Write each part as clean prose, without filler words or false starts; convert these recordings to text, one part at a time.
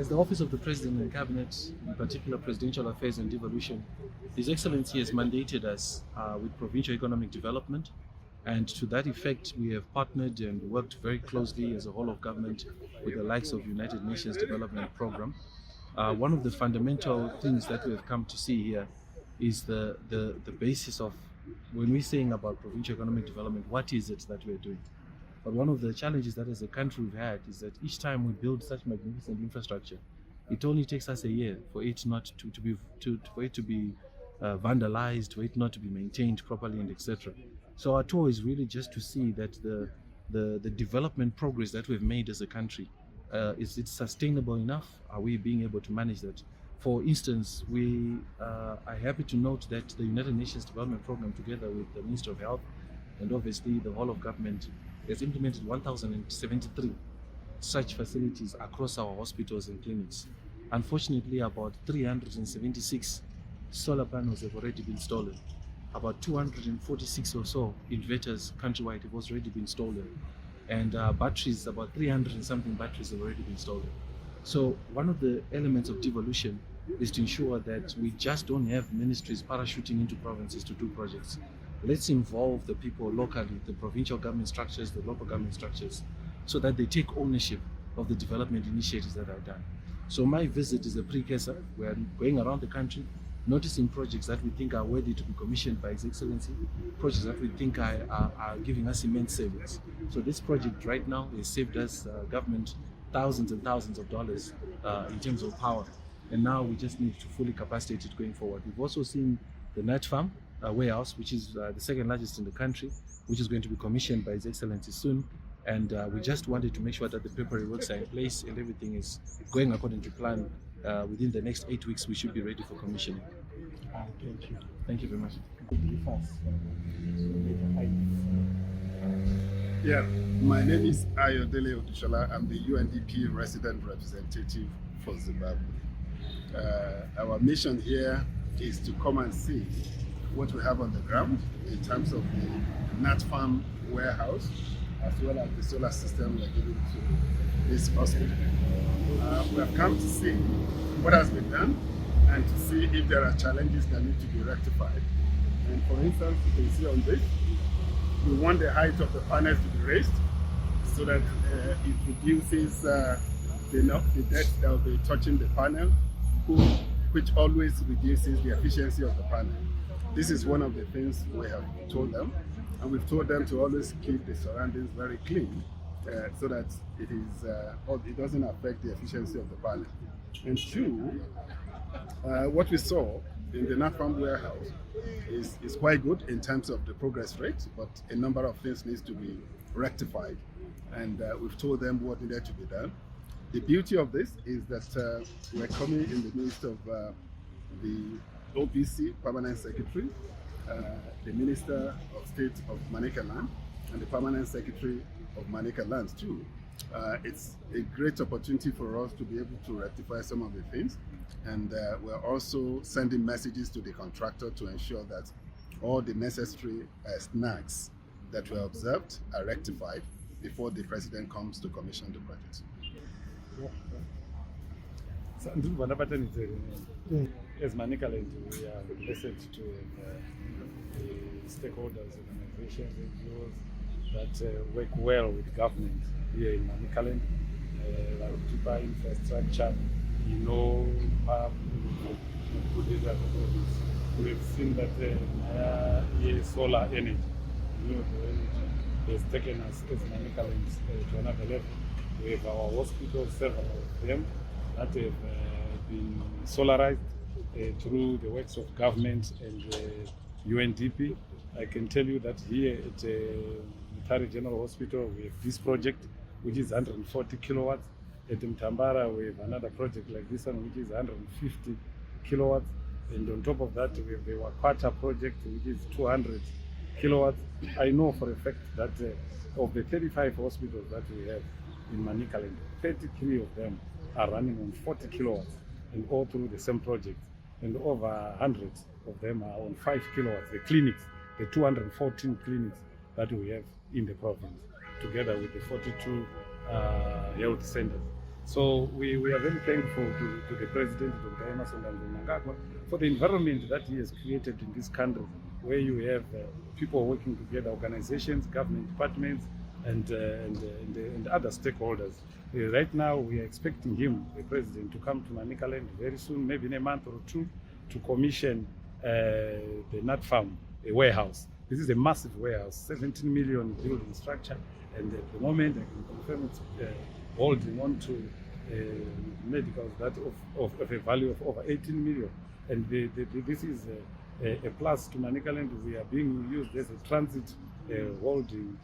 As the Office of the President and Cabinet, in particular Presidential Affairs and Devolution, His Excellency has mandated us with provincial economic development, and to that effect we have partnered and worked very closely as a whole of government with the likes of United Nations Development Program. One of the fundamental things that we have come to see here is the basis of when we're saying about provincial economic development, what is it that we're doing? But one of the challenges that as a country we've had is that each time we build such magnificent infrastructure, it only takes us a year for it not to be vandalized, for it not to be maintained properly, and etc. So our tour is really just to see that the development progress that we've made as a country, is it sustainable enough? Are we being able to manage that? For instance, we are happy to note that the United Nations Development Program, together with the Minister of Health and obviously the whole of government, has implemented 1,073 such facilities across our hospitals and clinics. Unfortunately, about 376 solar panels have already been stolen. About 246 or so inverters countrywide have already been stolen. And batteries, about 300 and something batteries have already been stolen. So one of the elements of devolution is to ensure that we just don't have ministries parachuting into provinces to do projects. Let's involve the people locally, the provincial government structures, the local government structures, so that they take ownership of the development initiatives that are done. So my visit is a precursor. We are going around the country, noticing projects that we think are worthy to be commissioned by His Excellency, projects that we think are giving us immense savings. So this project right now has saved us, government, thousands and thousands of dollars in terms of power. And now we just need to fully capacitate it going forward. We've also seen the NatPharm Warehouse, which is the second largest in the country, which is going to be commissioned by His Excellency soon. And we just wanted to make sure that the paperwork works are in place and everything is going according to plan. Within the next 8 weeks, we should be ready for commissioning. Thank you. Thank you very much. Yeah, my name is Ayodele Odushola. I'm the UNDP resident representative for Zimbabwe. Our mission here is to come and see what we have on the ground in terms of the NatPharm Warehouse, as well as the solar system we're giving to this hospital. We have come to see what has been done and to see if there are challenges that need to be rectified. And for instance, you can see on this, we want the height of the panels to be raised so that it reduces the depth that will be touching the panel, which always reduces the efficiency of the panel. This is one of the things we have told them, and we've told them to always keep the surroundings very clean so that it doesn't affect the efficiency of the panel. And two, what we saw in the NatPharm warehouse is quite good in terms of the progress rate, but a number of things needs to be rectified, and we've told them what needed to be done. The beauty of this is that we're coming in the midst of the OPC Permanent Secretary, the Minister of State of Manicaland, and the Permanent Secretary of Manicaland too. It's a great opportunity for us to be able to rectify some of the things, and we're also sending messages to the contractor to ensure that all the necessary snags that were observed are rectified before the President comes to commission the project. As Manicaland, we are blessed to the stakeholders, organizations, NGOs that work well with government here in Manicaland, like deeper infrastructure, we've seen that solar energy, renewable energy, has taken us as Manicaland to another level. We have our hospitals, several of them, that have been solarized through the works of government and UNDP. I can tell you that here at Mutare General Hospital, we have this project, which is 140 kilowatts. At Mtambara, we have another project like this one, which is 150 kilowatts. And on top of that, we have the Wakwata project, which is 200 kilowatts. I know for a fact that of the 35 hospitals that we have in Manicaland, 33 of them are running on 40 kilowatts and all through the same project. And over hundreds of them are on 5 kilowatts. The clinics, the 214 clinics that we have in the province, together with the 42 health centers. So we are very thankful to the President, Dr. Emerson Mnangagwa, for the environment that he has created in this country, where you have people working together, organizations, government departments, and other stakeholders. Right now, we are expecting him, the President, to come to Manicaland very soon, maybe in a month or two, to commission the NatPharm warehouse. This is a massive warehouse, 17 million building structure, and at the moment I can confirm it's holding on to medicals that of a value of over 18 million. And this is a plus to Manicaland. We are being used as a transit holding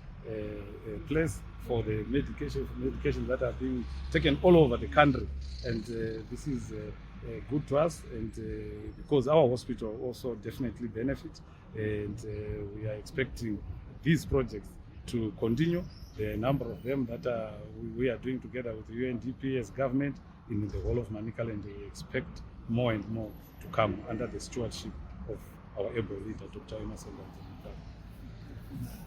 place for the medications that are being taken all over the country. And this is good to us, and because our hospital also definitely benefits, and we are expecting these projects to continue. There are a number of them that we are doing together with the UNDP as government in the whole of Manicaland. We expect more and more to come under the stewardship of our able leader, Dr. Emerson Mnangagwa.